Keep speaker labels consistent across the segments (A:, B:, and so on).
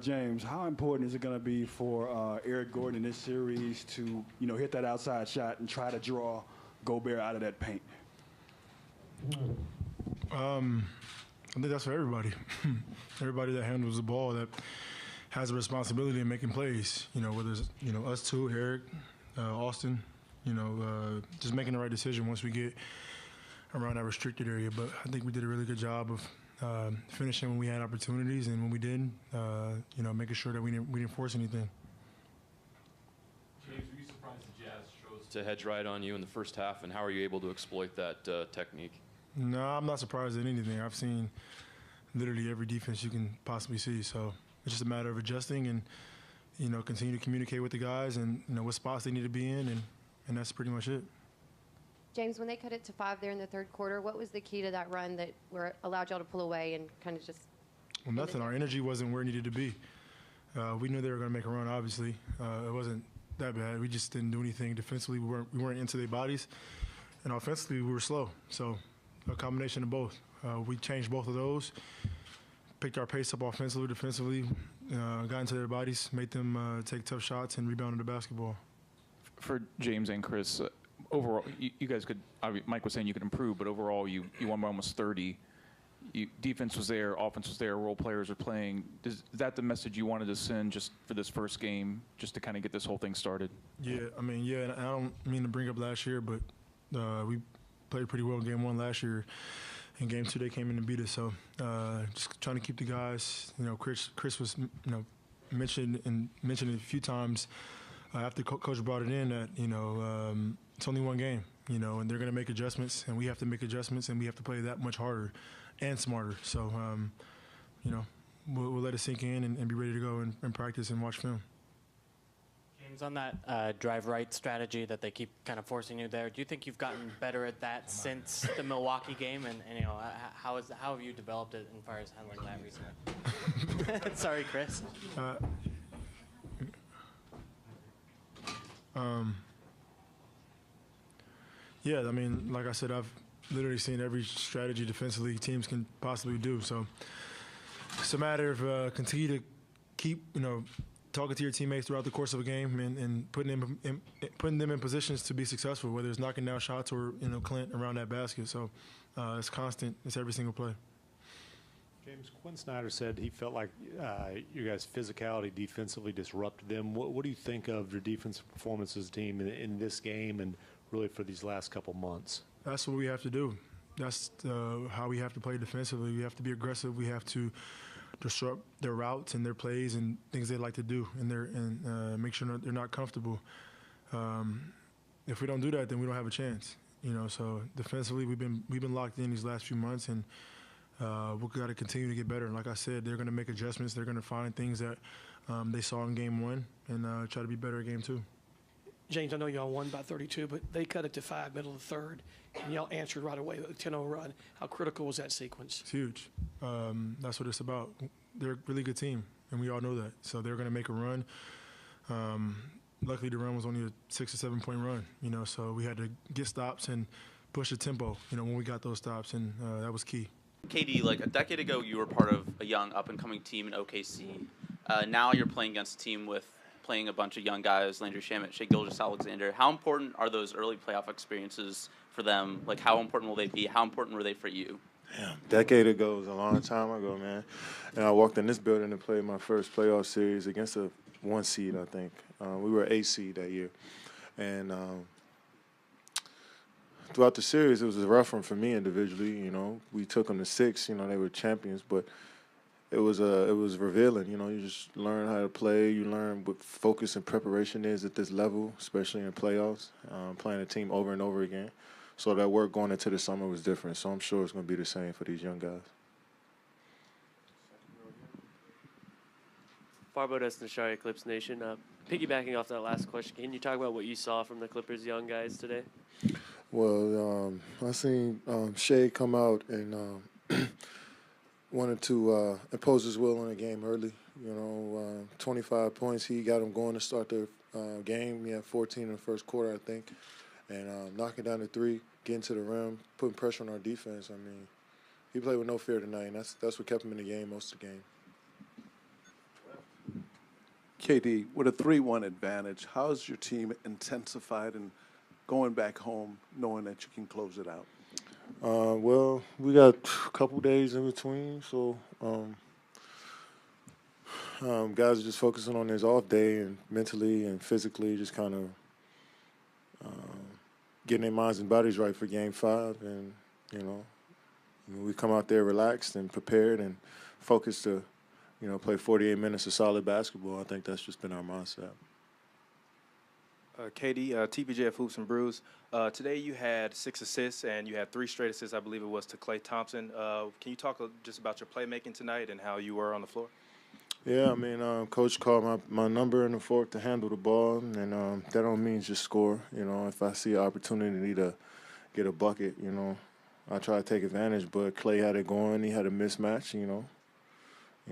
A: James, how important is it going to be for Eric Gordon in this series to, hit that outside shot and try to draw Gobert out of that paint?
B: I think that's for everybody. Everybody that handles the ball that has a responsibility in making plays. Whether it's us two, Eric, Austin. Just making the right decision once we get around that restricted area. But I think we did a really good job of finishing when we had opportunities, and when we didn't, making sure that we didn't force anything.
C: James, were you surprised the Jazz chose to hedge right on you in the first half, and how are you able to exploit that technique?
B: No, I'm not surprised at anything. I've seen literally every defense you can possibly see. So it's just a matter of adjusting and, continue to communicate with the guys and, what spots they need to be in, and that's pretty much it.
D: James, when they cut it to 5 there in the third quarter, what was the key to that run that allowed y'all to pull away and kind of just?
B: Well, nothing. Our energy wasn't where it needed to be. We knew they were going to make a run, obviously. It wasn't that bad. We just didn't do anything defensively. We weren't into their bodies. And offensively, we were slow. So a combination of both. We changed both of those, picked our pace up offensively, defensively, got into their bodies, made them take tough shots, and rebounded the basketball.
E: For James and Chris, overall, you guys could. Mike was saying you could improve, but overall, you won by almost 30. Defense was there, offense was there, role players are playing. Is that the message you wanted to send just for this first game, just to kind of get this whole thing started?
B: Yeah, and I don't mean to bring up last year, but we played pretty well in game 1 last year. In game 2, they came in and beat us. So just trying to keep the guys. Chris was mentioned it a few times. After coach brought it in that, it's only one game, and they're going to make adjustments, and we have to make adjustments, and we have to play that much harder and smarter. So, we'll let it sink in and be ready to go and practice and watch film.
F: James, on that drive right strategy that they keep kind of forcing you there, do you think you've gotten better at that since the Milwaukee game? And how have you developed it as far as handling that recently? Sorry, Chris.
B: Yeah, like I said, I've literally seen every strategy defensively teams can possibly do. So it's a matter of continue to keep, talking to your teammates throughout the course of a game and putting them in positions to be successful, whether it's knocking down shots or, Clint around that basket. So it's constant. It's every single play.
G: James, Quinn Snyder said he felt like you guys' physicality defensively disrupted them. What do you think of your defensive performances team in this game and really for these last couple months?
B: That's what we have to do. That's how we have to play defensively. We have to be aggressive. We have to disrupt their routes and their plays and things they like to do, and make sure they're not comfortable. If we don't do that, then we don't have a chance. So defensively, we've been locked in these last few months, and we've got to continue to get better. And like I said, they're going to make adjustments. They're going to find things that they saw in game 1 and try to be better at game 2.
H: James, I know y'all won by 32, but they cut it to 5 middle of the third, and y'all answered right away with a 10-0 run. How critical was that sequence?
B: It's huge. That's what it's about. They're a really good team, and we all know that. So they're going to make a run. Luckily, the run was only a 6 or 7 point run, so we had to get stops and push the tempo, when we got those stops, and that was key.
I: KD, like a decade ago, you were part of a young up-and-coming team in OKC. Now you're playing against a team playing a bunch of young guys, Landry Shamet, Shai Gilgeous-Alexander. How important are those early playoff experiences for them? Like, how important will they be? How important were they for you?
J: Yeah, decade ago was a long time ago, man. And I walked in this building to play my first playoff series against a 1 seed, I think. We were 8 seed that year. And throughout the series, it was a rough one for me individually. We took them to 6. They were champions, but it was revealing. You just learn how to play. You learn what focus and preparation is at this level, especially in playoffs, playing a team over and over again. So that work going into the summer was different. So I'm sure it's going to be the same for these young guys.
K: Farbo Nashari, Eclipse Nation. Piggybacking off that last question, can you talk about what you saw from the Clippers' young guys today?
J: Well, I seen Shai come out and wanted to impose his will on the game early. 25 points. He got him going to start the game. He had 14 in the first quarter, I think. And knocking down the 3, getting to the rim, putting pressure on our defense.
L: He played with no fear tonight, and that's what kept him in the game most of the game. KD, with a 3-1 advantage, how has your team intensified in going back home knowing that you can close it out?
J: Well, we got a couple days in between, so guys are just focusing on this off day and mentally and physically just kind of getting their minds and bodies right for Game 5. And, you know, we come out there relaxed and prepared and focused to, you know, play 48 minutes of solid basketball. I think that's just been our mindset.
M: KD, TPJ of Hoops and Brews. Today you had 6 assists and you had 3 straight assists, I believe it was, to Klay Thompson. Can you talk just about your playmaking tonight and how you were on the floor?
J: Yeah, I mean, Coach called my number in the fourth to handle the ball, and that don't mean just score. You know, if I see an opportunity to get a bucket, you know, I try to take advantage. But Klay had it going. He had a mismatch, you know,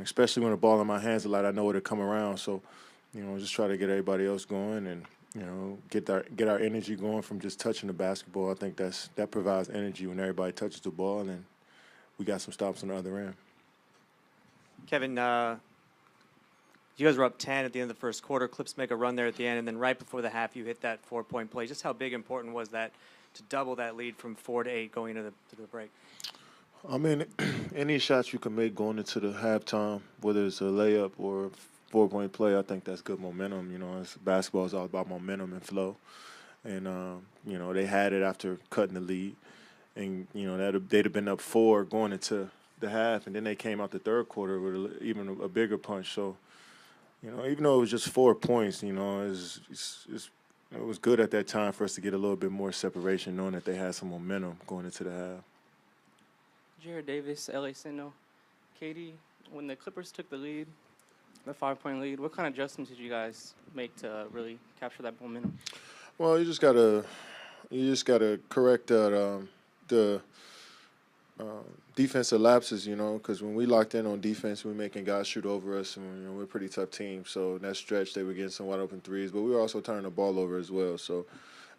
J: especially when the ball in my hands a lot, I know it'll come around. So, you know, just try to get everybody else going and, you know, get our energy going from just touching the basketball. I think that provides energy when everybody touches the ball, and we got some stops on the other end.
N: Kevin, you guys were up 10 at the end of the first quarter. Clips make a run there at the end, and then right before the half, you hit that 4-point play. Just how big important was that to double that lead from 4 to 8 going into the break?
J: I mean, any shots you can make going into the halftime, whether it's a layup or a 4-point play, I think that's good momentum. You know, basketball is all about momentum and flow. And, you know, they had it after cutting the lead. And, you know, they'd have been up 4 going into the half, and then they came out the third quarter with even a bigger punch. So, you know, even though it was just 4 points, you know, it was good at that time for us to get a little bit more separation, knowing that they had some momentum going into the half.
O: Jared Davis, LA Sentinel. Katie, when the Clippers took the lead, the 5-point lead, what kind of adjustments did you guys make to really capture that momentum?
J: Well, you just gotta correct the defensive lapses, you know, because when we locked in on defense, we were making guys shoot over us, and you know, we're a pretty tough team. So in that stretch, they were getting some wide open threes, but we were also turning the ball over as well. So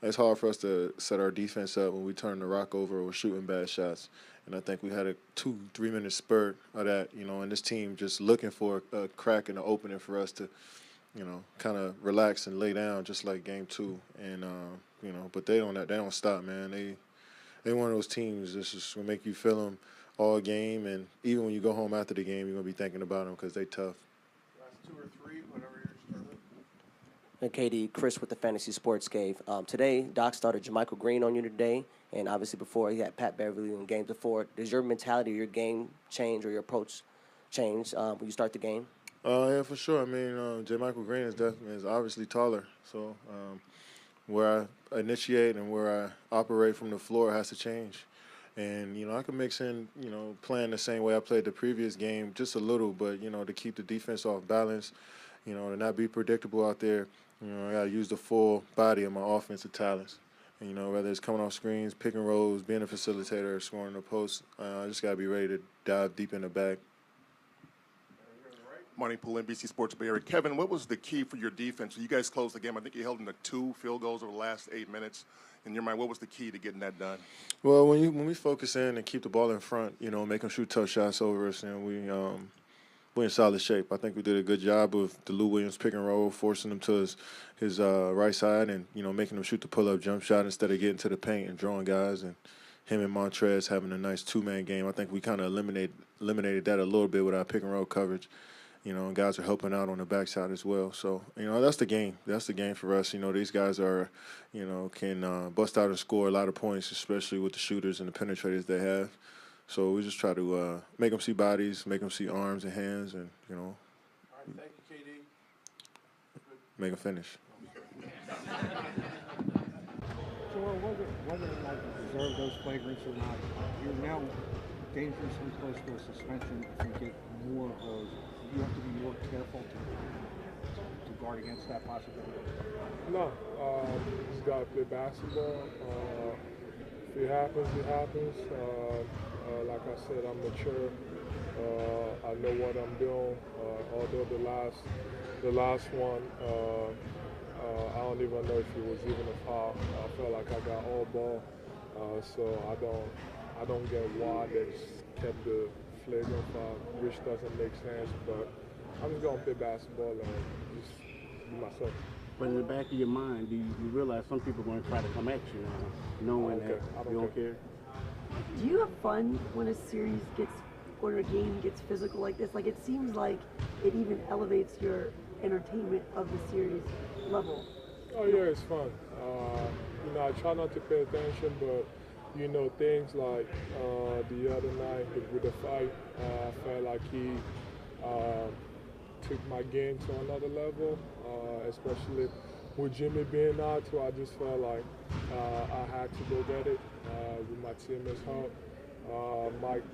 J: it's hard for us to set our defense up when we turn the rock over or we're shooting bad shots. And I think we had a 2-3 minute spurt of that, you know, and this team just looking for a crack in the opening for us to, you know, kind of relax and lay down just like Game 2. And, you know, but they don't stop, man. They're one of those teams that's just going to make you feel them all game, and even when you go home after the game, you're going to be thinking about them because they tough.
L: Last 2 or 3, whatever you're starting.
P: And Katie, Chris with the Fantasy Sports Cave. Today, Doc started JaMychal Green on you today, and obviously before he had Pat Beverly in games before. Does your mentality, your game change, or your approach change when you start the game?
J: Yeah, for sure. I mean, JaMychal Green is obviously taller, so where I initiate and where I operate from the floor has to change. And, you know, I can mix in, you know, playing the same way I played the previous game just a little, but, you know, to keep the defense off balance, you know, to not be predictable out there, you know, I got to use the full body of my offensive talents. And, you know, whether it's coming off screens, pick and rolls, being a facilitator, scoring the post, I just got to be ready to dive deep in the bag.
Q: Money Pool, NBC Sports Bay Area. Kevin, what was the key for your defense? You guys closed the game. I think you held them to 2 field goals over the last 8 minutes. In your mind, what was the key to getting that done?
J: Well, when we focus in and keep the ball in front, you know, make them shoot tough shots over us, and we're in solid shape. I think we did a good job of the Lou Williams pick and roll, forcing him to his right side, and you know, making him shoot the pull-up jump shot instead of getting to the paint and drawing guys. And him and Montrez having a nice 2-man game. I think we kind of eliminated that a little bit with our pick and roll coverage. You know, and guys are helping out on the backside as well. So, you know, that's the game. That's the game for us. You know, these guys are, you know, can bust out and score a lot of points, especially with the shooters and the penetrators they have. So we just try to make them see bodies, make them see arms and hands, and, you know,
L: all right, thank you, KD.
J: Make them finish.
R: So whether or not you deserve those flagrants or not, you're now dangerously close to a suspension if you get more of those. You have to be more careful to guard against that possibility?
S: No. Just got to play basketball. If it happens, it happens. Like I said, I'm mature. I know what I'm doing. Although the last one, I don't even know if it was even a foul. I felt like I got all ball. So I don't get why they just kept the flagrant foul, which doesn't make sense, but I'm just gonna play basketball and just be myself.
R: But in the back of your mind, do you realize some people are going to try to come at you now, knowing that you don't care?
T: Do you have fun when a series gets, or a game gets physical like this? Like, it seems like it even elevates your entertainment of the series level.
S: Oh yeah, it's fun. You know, I try not to pay attention, but you know, things like the other night with the fight, I felt like he took my game to another level, especially with Jimmy being out too. I just felt like I had to go get it with my teammates' help. Mike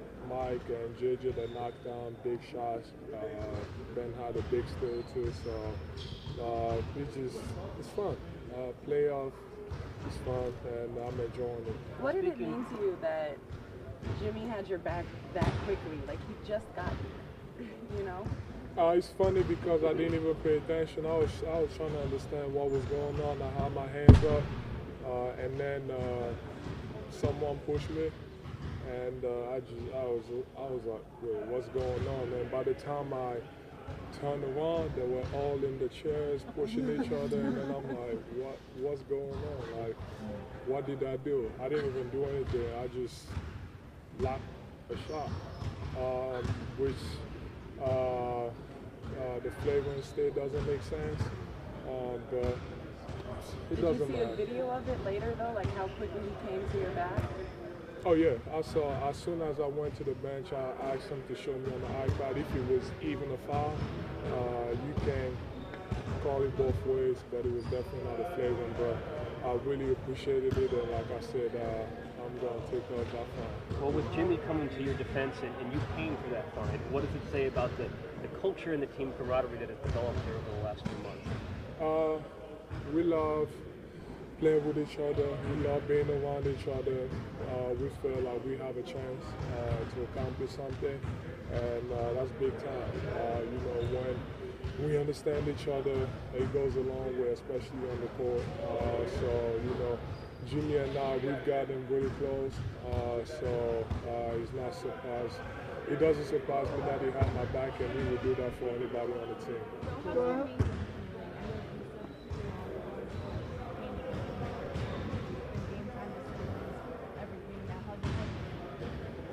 S: and JJ that knocked down big shots. Ben had a big steal too, so it's fun. Playoff is fun, and I'm enjoying it.
U: What did it mean to you that Jimmy had your back that quickly? Like, he just got you know?
S: It's funny because I didn't even pay attention. I was trying to understand what was going on. I had my hands up, and then someone pushed me, and I was like, wait, what's going on? And by the time I turned around, they were all in the chairs pushing each other, and then I'm like, what's going on? Like, what did I do? I didn't even do anything. I just blocked a shot, which. The flagrant state doesn't make sense, but it doesn't matter.
U: Did you see a video of it later though, like how quickly he came to your back?
S: Oh yeah, I saw. As soon as I went to the bench, I asked him to show me on the iPad if it was even a foul. You can call it both ways, but it was definitely not a flagrant. But I really appreciated it, and like I said, I'm going to take that fine.
V: Well, with Jimmy coming to your defense and you paying for that fine, what does it say about the culture and the team camaraderie that has developed here over the last few months?
S: We love playing with each other. We love being around each other. We feel like we have a chance to accomplish something, and that's big time. You know, when we understand each other, it goes a long way, especially on the court. So, you know, Jimmy and I, we've gotten really close, so it's not surprised. It doesn't surprise me that he had my back, and he would do that for anybody on the team.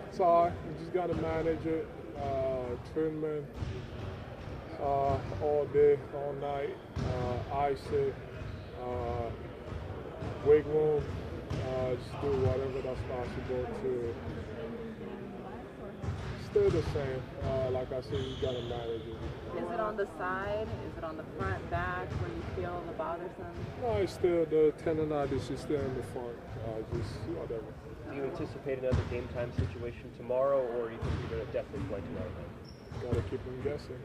S: It's hard. You just got to manage it. Treatment all day, all night. Ice it. Weight room. Just do whatever that's possible to stay the same. Like I said, you gotta manage it.
U: Is it on the side? Is it on the front, back, where you feel the bothersome?
S: No, it's still the tendonitis is still in the front. Just whatever.
V: Do you anticipate another game time situation tomorrow, or do you think you're going to definitely play tomorrow night?
S: Gotta keep them guessing.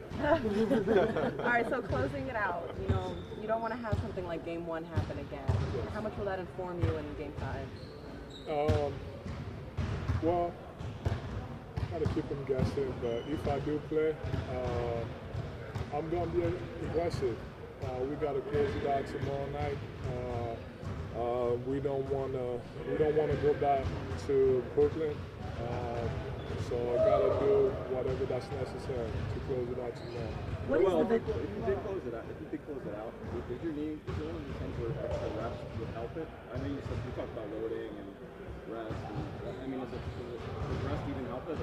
U: All right, so closing it out, you know, you don't want to have something like Game 1 happen again.
S: Yes.
U: How much will that inform you in Game 5?
S: Well, gotta keep them guessing, but if I do play, I'm gonna be aggressive. We gotta close it out tomorrow night. We don't wanna go back to Brooklyn. So I gotta do whatever that's necessary to close it out tomorrow.
W: If you did close it out, did your knee, is there one of the things where extra reps would help it? I know you talked about loading and rest. I mean, does rest even help it?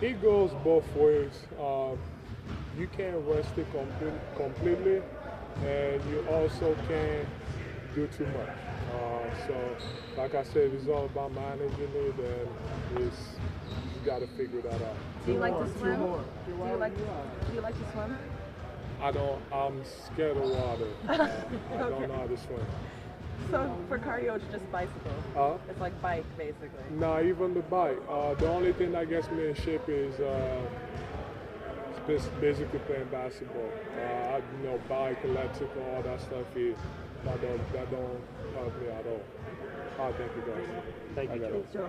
S: It goes both ways. You can't rest it completely, and you also can't do too much. So, like I said, it's all about managing it, and you got to figure that out.
U: Do you like to swim? Do you like to swim?
S: I don't. I'm scared of water. I don't know how to swim.
U: So for cardio, it's just bicycle. It's like bike, basically.
S: Nah, even the bike. The only thing that gets me in shape is basically playing basketball. Bike, electrical, all that stuff. That don't help me at all. Thank you guys.
V: Thank you, Joe.